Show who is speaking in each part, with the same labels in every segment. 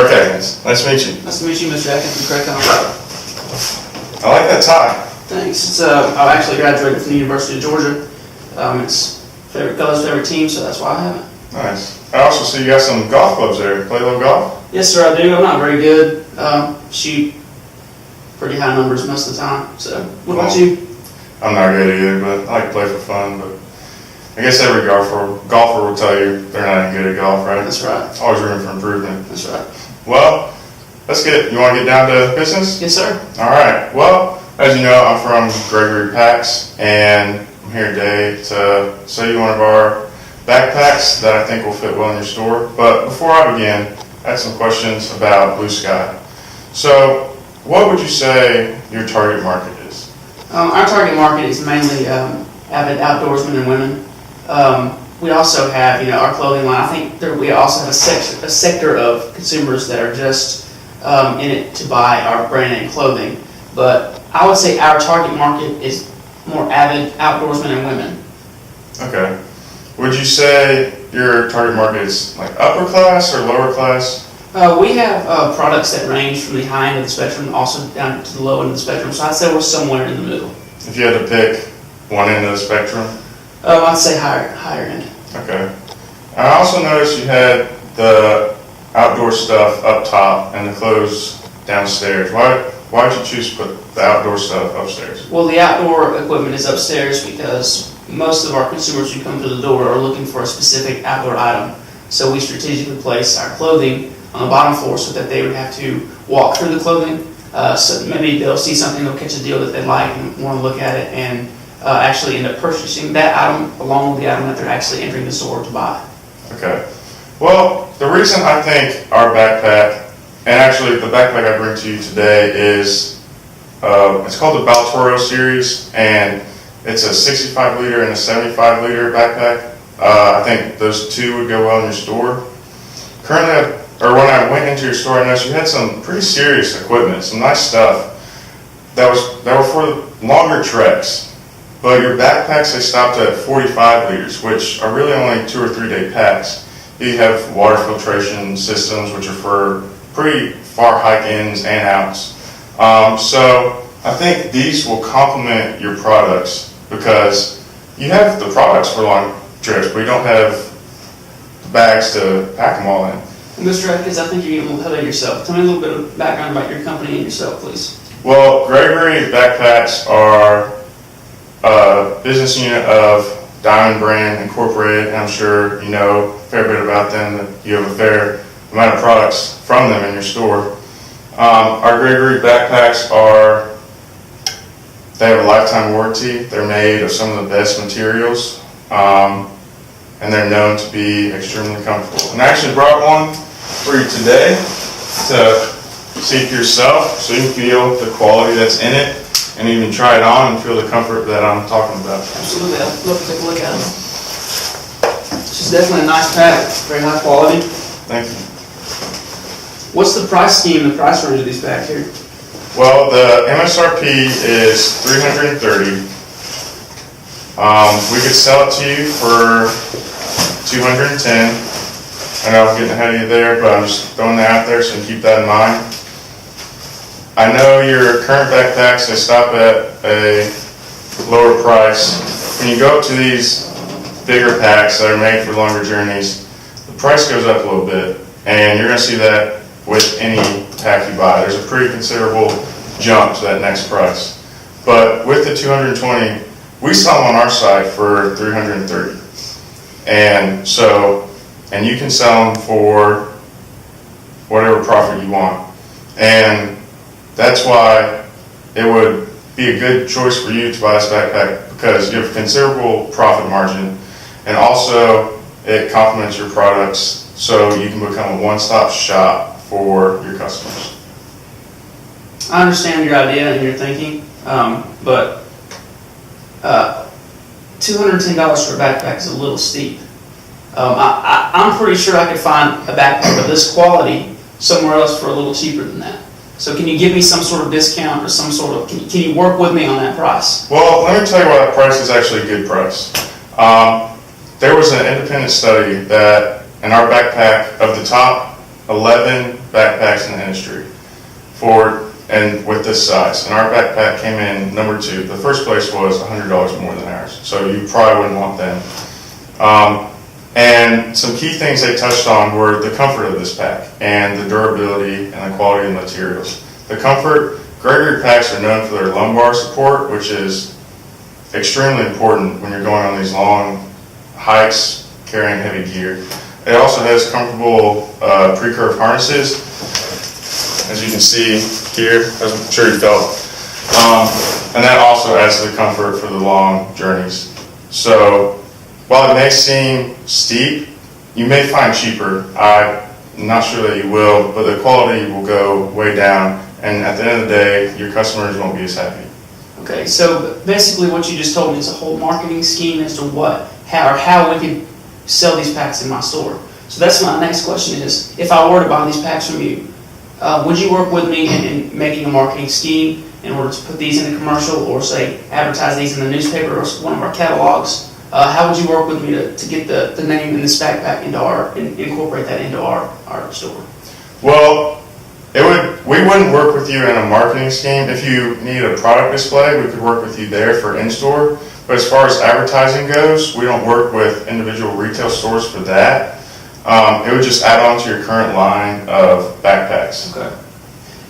Speaker 1: Clark Adkins. Nice to meet you.
Speaker 2: Nice to meet you, Mr. Adkins. Craig Conway.
Speaker 1: I like that tie.
Speaker 2: Thanks. I actually graduated from the University of Georgia. It's favorite colors, favorite team, so that's why I have it.
Speaker 1: Nice. I also see you got some golf clubs there. Play a little golf?
Speaker 2: Yes, sir, I do. I'm not very good. Shoot pretty high numbers most of the time. So, what about you?
Speaker 1: I'm not good either, but I like to play for fun. But I guess every golfer will tell you they're not any good at golf, right?
Speaker 2: That's right.
Speaker 1: Always room for improvement.
Speaker 2: That's right.
Speaker 1: Well, you want to get down to business?
Speaker 2: Yes, sir.
Speaker 1: All right. Well, as you know, I'm from Gregory Packs, and I'm here today to sell you one of our backpacks that I think will fit well in your store. But before I begin, I had some questions about Blue Sky. So, what would you say your target market is?
Speaker 2: Our target market is mainly avid outdoorsmen and women. We also have, our clothing line. I think we also have a sector of consumers that are just in it to buy our brand name clothing. But I would say our target market is more avid outdoorsmen and women.
Speaker 1: Okay. Would you say your target market is like upper class or lower class?
Speaker 2: We have products that range from the high end of the spectrum, also down to the low end of the spectrum. So I'd say we're somewhere in the middle.
Speaker 1: If you had to pick one end of the spectrum?
Speaker 2: I'd say higher end.
Speaker 1: Okay. I also noticed you had the outdoor stuff up top and the clothes downstairs. Why did you choose to put the outdoor stuff upstairs?
Speaker 2: Well, the outdoor equipment is upstairs because most of our consumers who come to the door are looking for a specific outdoor item. So we strategically place our clothing on the bottom floor so that they would have to walk through the clothing. So maybe they'll see something, they'll catch a deal that they like and want to look at it, and actually end up purchasing that item along with the item that they're actually entering the store to buy.
Speaker 1: Okay. Well, the reason I think our backpack, and actually the backpack I bring to you today is, it's called the Baltoro series, and it's a 65 liter and a 75 liter backpack. I think those two would go well in your store. Currently, when I went into your store, I noticed you had some pretty serious equipment, some nice stuff that were for longer treks. But your backpacks, they stopped at 45 liters, which are really only 2 or 3 day packs. You have water filtration systems, which are for pretty far hike-ins and outs. So I think these will complement your products because you have the products for long trips, but you don't have the bags to pack them all in.
Speaker 2: Mr. Adkins, I think you're getting a little ahead of yourself. Tell me a little bit of background about your company and yourself, please.
Speaker 1: Well, Gregory Backpacks are a business unit of Diamond Brand Incorporated, and I'm sure you know a fair bit about them, that you have a fair amount of products from them in your store. Our Gregory Backpacks they have a lifetime warranty. They're made of some of the best materials, and they're known to be extremely comfortable. And I actually brought one for you today to see for yourself, so you can feel the quality that's in it, and even try it on and feel the comfort that I'm talking about.
Speaker 2: Absolutely, I'd love to take a look at it. This is definitely a nice pack, very high quality.
Speaker 1: Thank you.
Speaker 2: What's the price scheme, the price range of these packs here?
Speaker 1: Well, the MSRP is $330. We could sell it to you for $210. I know I'm getting ahead of you there, but I'm just throwing that out there so you can keep that in mind. I know your current backpacks, they stop at a lower price. When you go up to these bigger packs that are made for longer journeys, the price goes up a little bit, and you're going to see that with any pack you buy. There's a pretty considerable jump to that next price. But with the 220, we sell them on our site for 330. And you can sell them for whatever profit you want. And that's why it would be a good choice for you to buy this backpack, because you have a considerable profit margin, and also it complements your products so you can become a one-stop shop for your customers.
Speaker 2: I understand your idea and your thinking, but $210 for a backpack is a little steep. I'm pretty sure I could find a backpack of this quality somewhere else for a little cheaper than that. So can you give me some sort of discount or some sort of, can you work with me on that price?
Speaker 1: Well, let me tell you why that price is actually a good price. There was an independent study that in our backpack, of the top 11 backpacks in the industry and with this size. And our backpack came in number 2. The first place was $100 more than ours, so you probably wouldn't want them. And some key things they touched on were the comfort of this pack and the durability and the quality of the materials. The comfort, Gregory packs are known for their lumbar support, which is extremely important when you're going on these long hikes carrying heavy gear. It also has comfortable pre-curve harnesses, as you can see here, as I'm sure you felt. And that also adds to the comfort for the long journeys. So while it may seem steep, you may find cheaper. I'm not sure that you will, but the quality will go way down. And at the end of the day, your customers won't be as happy.
Speaker 2: Okay, so basically what you just told me is a whole marketing scheme as to how we can sell these packs in my store. So that's my next question is, if I were to buy these packs from you, would you work with me in making a marketing scheme in order to put these in a commercial or say advertise these in the newspaper or one of our catalogs? How would you work with me to get the name in this backpack and incorporate that into our store?
Speaker 1: Well, we wouldn't work with you in a marketing scheme. If you need a product display, we could work with you there for in-store. But as far as advertising goes, we don't work with individual retail stores for that. It would just add on to your current line of backpacks.
Speaker 2: Okay.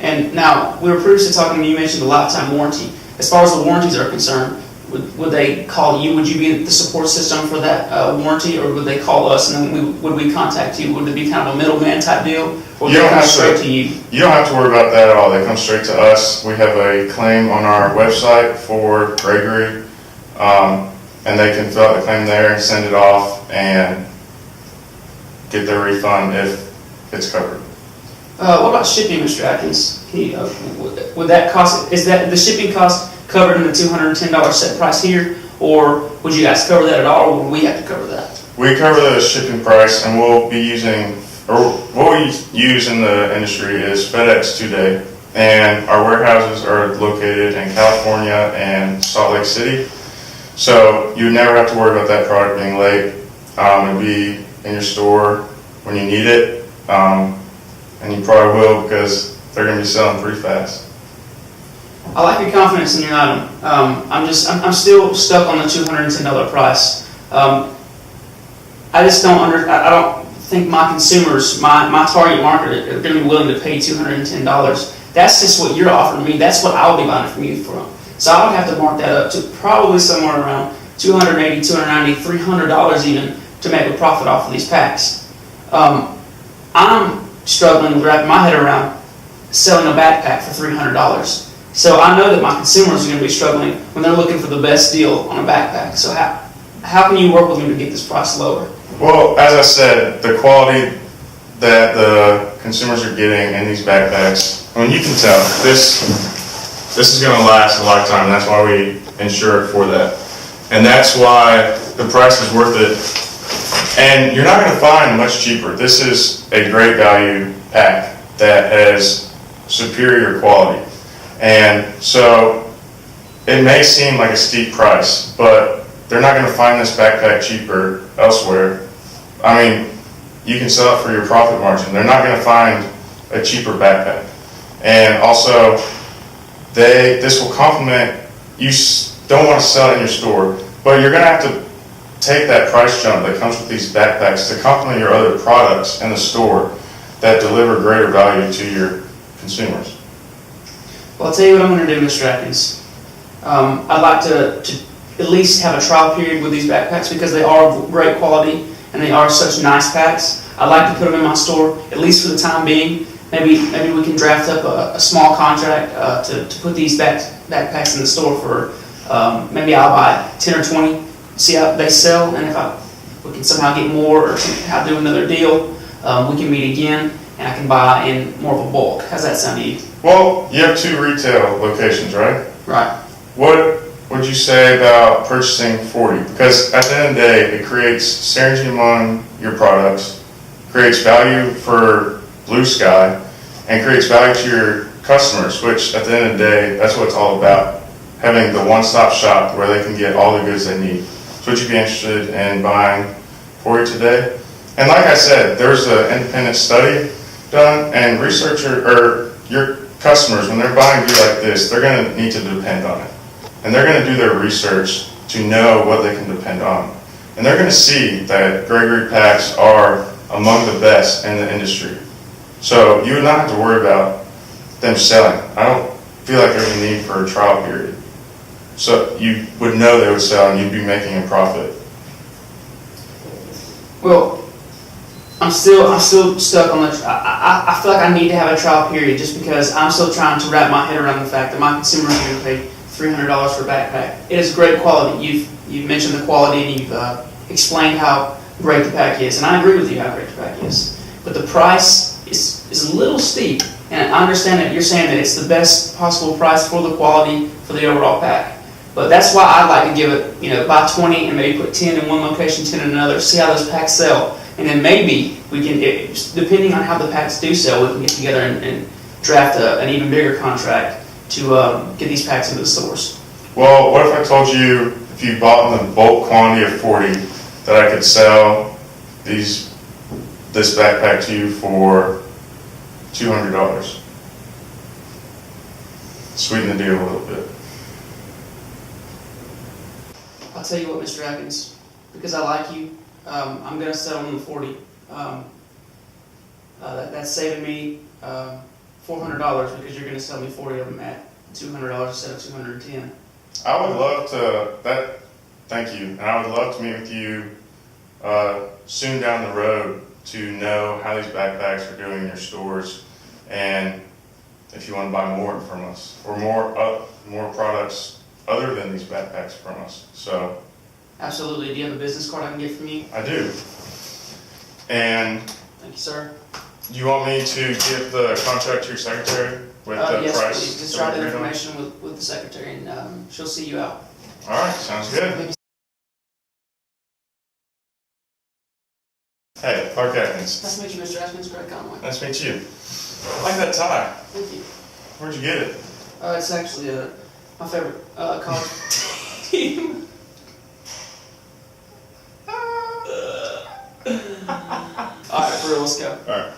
Speaker 2: And now, we were previously talking, you mentioned the lifetime warranty. As far as the warranties are concerned, would they call you? Would you be the support system for that warranty, or would they call us and then would we contact you? Would it be kind of a middleman type deal, or would they come straight to you?
Speaker 1: You don't have to worry about that at all. They come straight to us. We have a claim on our website for Gregory, and they can fill out the claim there and send it off and get their refund if it's covered.
Speaker 2: What about shipping, Mr. Adkins? Would that cost? Is that the shipping cost covered in the $210 set price here, or would you guys cover that at all, or would we have to cover that?
Speaker 1: We cover the shipping price, and we'll be using, or what we use in the industry is FedEx 2-day, and our warehouses are located in California and Salt Lake City, so you would never have to worry about that product being late. It'll be in your store when you need it, and you probably will because they're going to be selling pretty fast.
Speaker 2: I like your confidence in your item. I'm still stuck on the $210 price. I just I don't think my consumers, my target market, are going to be willing to pay $210. That's just what you're offering me. That's what I'll be buying from you from. So I would have to mark that up to probably somewhere around $280, $290, $300 even to make a profit off of these packs. I'm struggling with wrapping my head around selling a backpack for $300. So I know that my consumers are going to be struggling when they're looking for the best deal on a backpack. So how can you work with me to get this price lower?
Speaker 1: Well, as I said, the quality that the consumers are getting in these backpacks, I mean, you can tell this is going to last a lifetime. That's why we insure it for that. And that's why the price is worth it. And you're not going to find much cheaper. This is a great value pack that has superior quality. And so it may seem like a steep price, but they're not going to find this backpack cheaper elsewhere. I mean, you can sell it for your profit margin. They're not going to find a cheaper backpack. And also, this will complement, you don't want to sell it in your store, but you're going to have to take that price jump that comes with these backpacks to complement your other products in the store that deliver greater value to your consumers.
Speaker 2: Well, I'll tell you what I'm going to do, Mr. Adkins. I'd like to at least have a trial period with these backpacks because they are of great quality and they are such nice packs. I'd like to put them in my store, at least for the time being. Maybe we can draft up a small contract to put these backpacks in the store for, maybe I'll buy 10 or 20, see how they sell, and if we can somehow get more or somehow do another deal, we can meet again and I can buy in more of a bulk. How's that sound to you?
Speaker 1: Well, you have 2 retail locations, right?
Speaker 2: Right.
Speaker 1: What would you say about purchasing 40? Because at the end of the day, it creates synergy among your products, creates value for Blue Sky, and creates value to your customers, which at the end of the day, that's what it's all about. Having the one-stop shop where they can get all the goods they need. So would you be interested in buying 40 today? And like I said, there's an independent study done, and your customers, when they're buying gear like this, they're going to need to depend on it. And they're going to do their research to know what they can depend on. And they're going to see that Gregory packs are among the best in the industry. So you would not have to worry about them selling. I don't feel like there's a need for a trial period. So you would know they would sell and you'd be making a profit.
Speaker 2: Well, I'm still stuck on the. I feel like I need to have a trial period just because I'm still trying to wrap my head around the fact that my consumers are going to pay $300 for a backpack. It is great quality. You've mentioned the quality and you've explained how great the pack is, and I agree with you how great the pack is. But the price is a little steep, and I understand that you're saying that it's the best possible price for the quality for the overall pack. But that's why I'd like to give it, buy 20 and maybe put 10 in one location, 10 in another, see how those packs sell. And then maybe we can, depending on how the packs do sell, we can get together and draft an even bigger contract to get these packs into the stores.
Speaker 1: Well, what if I told you if you bought in the bulk quantity of 40 that I could sell this backpack to you for $200? Sweeten the deal a little bit.
Speaker 2: I'll tell you what, Mr. Adkins, because I like you, I'm going to settle on the 40. That's saving me $400 because you're going to sell me 40 of them at $200 instead of $210.
Speaker 1: I would love to, thank you, and I would love to meet with you soon down the road to know how these backpacks are doing in your stores, and if you want to buy more from us, or more products other than these backpacks from us. So
Speaker 2: absolutely. Do you have a business card I can get from you?
Speaker 1: I do. And
Speaker 2: thank you, sir.
Speaker 1: Do you want me to give the contract to your secretary with the
Speaker 2: yes,
Speaker 1: price?
Speaker 2: Please. Just write the information with the secretary, and she'll see you out.
Speaker 1: All right, sounds good. Hey, Clark Adkins.
Speaker 2: Nice to meet you, Mr. Adkins. Greg Conway.
Speaker 1: Nice to meet you. I like that tie.
Speaker 2: Thank you.
Speaker 1: Where'd you get it?
Speaker 2: It's actually my favorite college team. All right, for real, let's go.
Speaker 1: All right.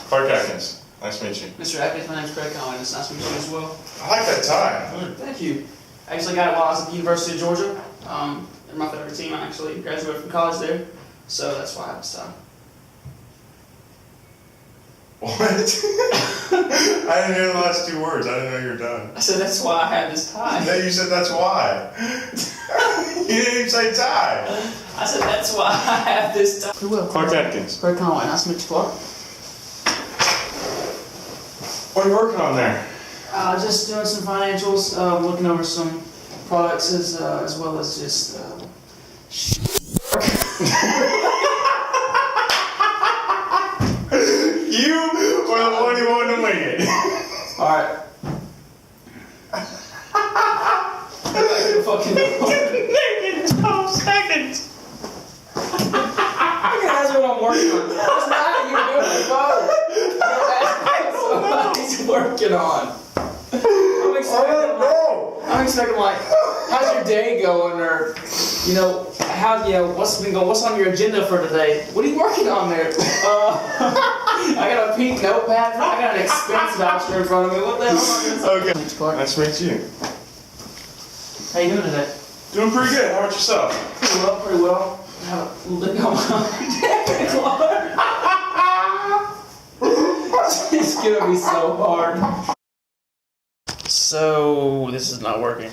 Speaker 1: Clark Adkins. Nice to meet you.
Speaker 2: Mr. Adkins, my name's Greg Conway. It's nice to meet you as well.
Speaker 1: I like that tie.
Speaker 2: Thank you. I actually got it while I was at the University of Georgia. They're my favorite team. I actually graduated from college there, so that's why I have this tie.
Speaker 1: What? I didn't hear the last two words. I didn't know you were done.
Speaker 2: I said that's why I have this tie.
Speaker 1: No, you said that's why. You didn't even say tie.
Speaker 2: I said that's why I have this tie. Who will?
Speaker 1: Clark Adkins.
Speaker 2: Greg Conway. Nice to meet you, Clark.
Speaker 1: What are you working on there?
Speaker 2: Just doing some financials, looking over some products as well as just.
Speaker 1: You were the one who wanted to wing it.
Speaker 2: All right. Fucking
Speaker 1: naked 12 seconds.
Speaker 2: That's what I'm working on. That's not how you do it, bro. Somebody's working on. I'm expecting like, how's your day going, or what's on your agenda for today? What are you working on there? I got a pink notepad. I got an expense voucher in front of me. What the hell?
Speaker 1: Okay. Nice to meet you.
Speaker 2: How you doing today?
Speaker 1: Doing pretty good. How about yourself?
Speaker 2: Pretty well. I have a lick on my It's gonna be so hard. So this is not working.